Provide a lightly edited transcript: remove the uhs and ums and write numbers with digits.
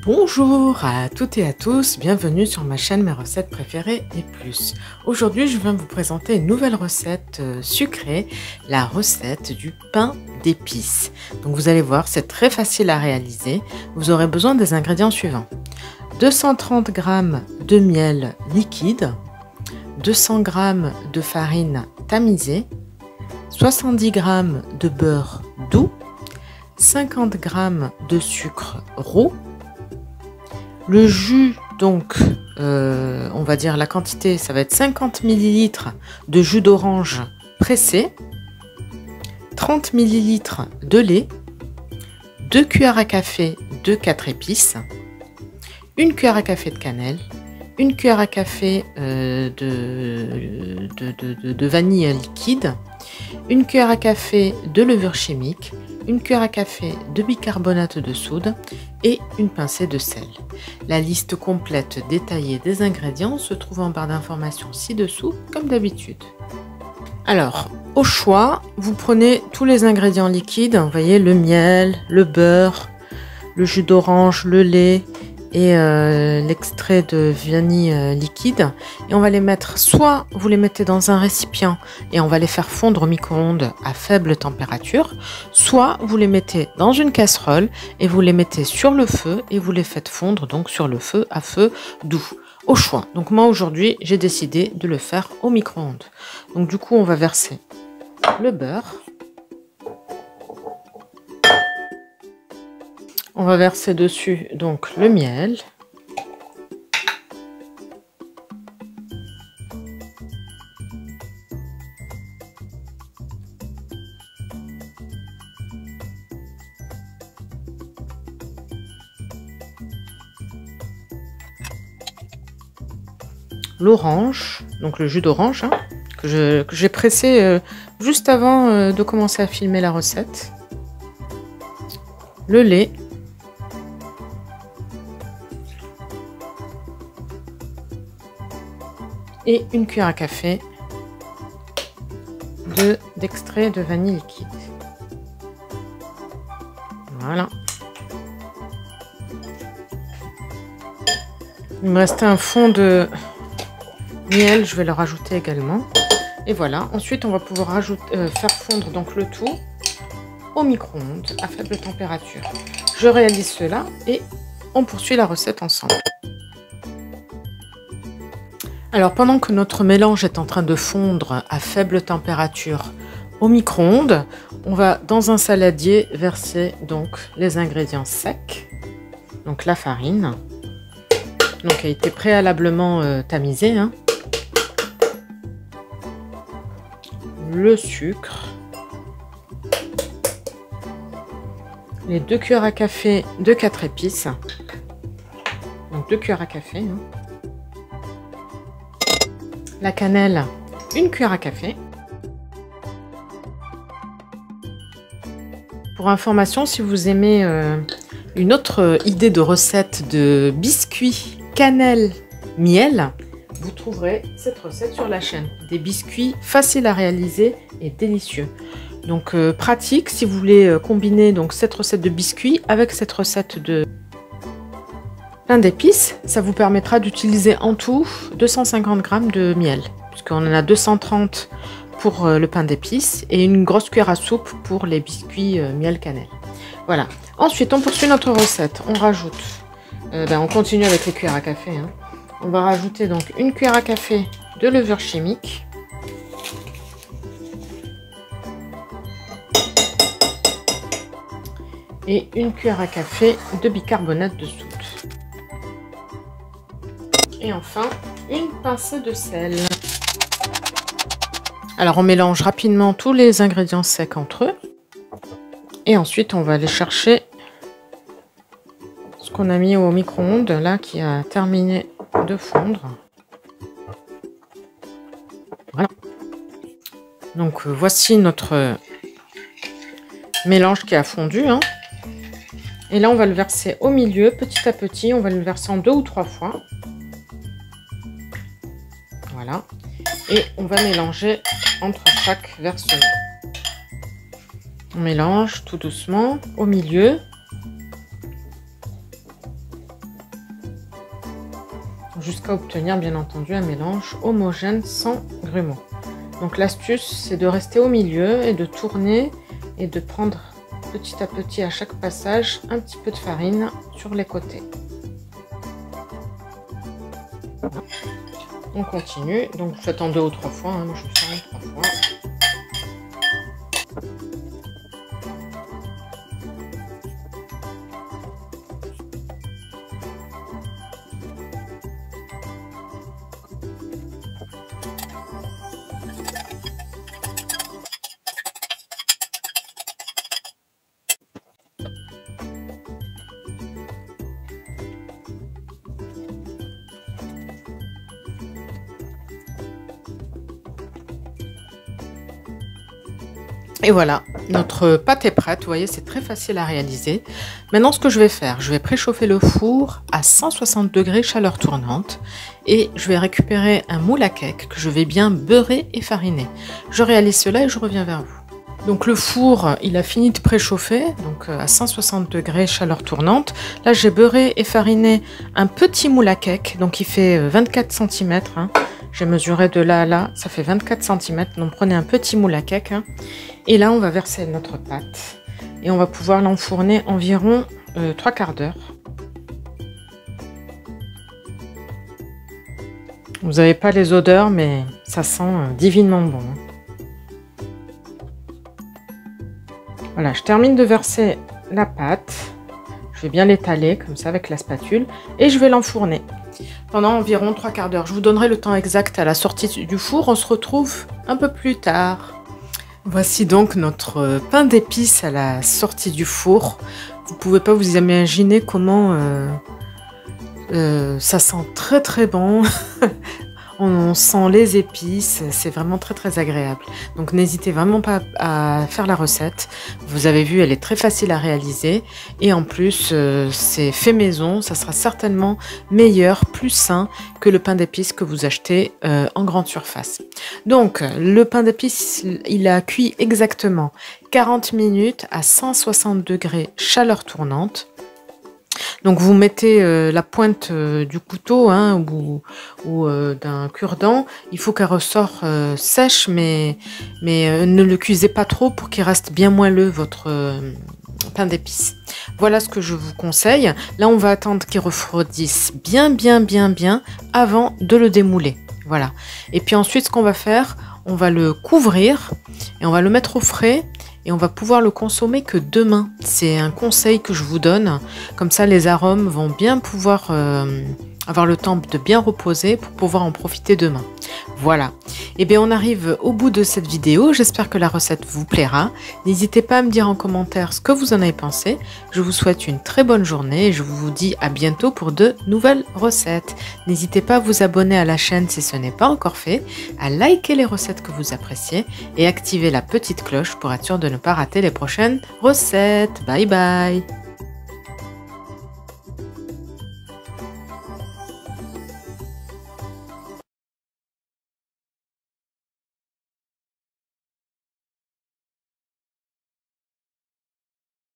Bonjour à toutes et à tous, bienvenue sur ma chaîne Mes recettes préférées et plus. Aujourd'hui je viens vous présenter une nouvelle recette sucrée, la recette du pain d'épices. Donc vous allez voir, c'est très facile à réaliser. Vous aurez besoin des ingrédients suivants. 230 g de miel liquide, 200 g de farine tamisée, 70 g de beurre doux, 50 g de sucre roux. Le jus, donc, on va dire la quantité, ça va être 50 ml de jus d'orange pressé, 30 ml de lait, 2 cuillères à café de 4 épices, 1 cuillère à café de cannelle, 1 cuillère à café de vanille liquide, 1 cuillère à café de levure chimique, 1 cuillère à café de bicarbonate de soude et une pincée de sel. La liste complète détaillée des ingrédients se trouve en barre d'informations ci-dessous, comme d'habitude. Alors, au choix, vous prenez tous les ingrédients liquides, vous voyez le miel, le beurre, le jus d'orange, le lait et l'extrait de vanille liquide, et on va les mettre, soit vous les mettez dans un récipient et on va les faire fondre au micro-ondes à faible température, soit vous les mettez dans une casserole et vous les mettez sur le feu et vous les faites fondre donc sur le feu à feu doux, au choix. Donc moi aujourd'hui j'ai décidé de le faire au micro-ondes. Donc du coup on va verser le beurre. On va verser dessus donc le miel. L'orange, donc le jus d'orange hein, que j'ai pressé juste avant de commencer à filmer la recette. Le lait. Et 1 cuillère à café d'extrait de vanille liquide. Voilà. Il me restait un fond de miel, je vais le rajouter également. Et voilà, ensuite on va pouvoir faire fondre donc le tout au micro-ondes à faible température. Je réalise cela et on poursuit la recette ensemble. Alors pendant que notre mélange est en train de fondre à faible température au micro-ondes, on va dans un saladier verser donc les ingrédients secs, donc la farine, donc qui a été préalablement tamisée, hein, le sucre, les 2 cuillères à café de 4 épices, donc 2 cuillères à café, hein, la cannelle, 1 cuillère à café. Pour information, si vous aimez une autre idée de recette de biscuits cannelle miel, vous trouverez cette recette sur la chaîne. Des biscuits faciles à réaliser et délicieux. Donc pratique si vous voulez combiner donc cette recette de biscuits avec cette recette de pain d'épices, ça vous permettra d'utiliser en tout 250 g de miel, puisqu'on en a 230 pour le pain d'épices et une grosse cuillère à soupe pour les biscuits miel cannelle. Voilà. Ensuite, on poursuit notre recette. On rajoute, on continue avec les cuillères à café. Hein. On va rajouter donc 1 cuillère à café de levure chimique. Et 1 cuillère à café de bicarbonate de soude. Et enfin, une pincée de sel. Alors, on mélange rapidement tous les ingrédients secs entre eux. Et ensuite, on va aller chercher ce qu'on a mis au micro-ondes, là, qui a terminé de fondre. Voilà. Donc, voici notre mélange qui a fondu. Hein. Et là, on va le verser au milieu, petit à petit. On va le verser en 2 ou 3 fois. Voilà. Et on va mélanger entre chaque versement. On mélange tout doucement au milieu. jusqu'à obtenir bien entendu un mélange homogène sans grumeaux. Donc l'astuce, c'est de rester au milieu et de tourner et de prendre petit à petit à chaque passage un petit peu de farine sur les côtés. On continue, donc vous faites en 2 ou 3 fois, hein. Moi je fais en 3 fois. Et voilà, notre pâte est prête. Vous voyez, c'est très facile à réaliser. Maintenant, ce que je vais faire, je vais préchauffer le four à 160 degrés chaleur tournante et je vais récupérer un moule à cake que je vais bien beurrer et fariner. Je réalise cela et je reviens vers vous. Donc le four, il a fini de préchauffer, donc à 160 degrés chaleur tournante. Là, j'ai beurré et fariné un petit moule à cake, donc il fait 24 cm. Hein. J'ai mesuré de là à là, ça fait 24 cm. Donc prenez un petit moule à cake. Hein. Et là, on va verser notre pâte et on va pouvoir l'enfourner environ 3/4 d'heure. Vous n'avez pas les odeurs, mais ça sent divinement bon. Voilà, je termine de verser la pâte. Je vais bien l'étaler comme ça avec la spatule et je vais l'enfourner pendant environ 3/4 d'heure. Je vous donnerai le temps exact à la sortie du four. On se retrouve un peu plus tard. Voici donc notre pain d'épices à la sortie du four. Vous ne pouvez pas vous imaginer comment ça sent très très bon. On sent les épices, c'est vraiment très très agréable. Donc n'hésitez vraiment pas à faire la recette. Vous avez vu, elle est très facile à réaliser. Et en plus, c'est fait maison, ça sera certainement meilleur, plus sain que le pain d'épices que vous achetez en grande surface. Donc le pain d'épices, il a cuit exactement 40 minutes à 160 degrés chaleur tournante. Donc vous mettez la pointe du couteau hein, ou d'un cure-dent. Il faut qu'elle ressort sèche, mais ne le cuisez pas trop pour qu'il reste bien moelleux votre pain d'épices. Voilà ce que je vous conseille. Là, on va attendre qu'il refroidisse bien avant de le démouler. Voilà. Et puis ensuite, ce qu'on va faire, on va le couvrir et on va le mettre au frais. Et on va pouvoir le consommer que demain. C'est un conseil que je vous donne. Comme ça, les arômes vont bien pouvoir avoir le temps de bien reposer pour pouvoir en profiter demain. Voilà. Et bien, on arrive au bout de cette vidéo. J'espère que la recette vous plaira. N'hésitez pas à me dire en commentaire ce que vous en avez pensé. Je vous souhaite une très bonne journée et je vous dis à bientôt pour de nouvelles recettes. N'hésitez pas à vous abonner à la chaîne si ce n'est pas encore fait, à liker les recettes que vous appréciez et activer la petite cloche pour être sûr de ne pas rater les prochaines recettes. Bye bye!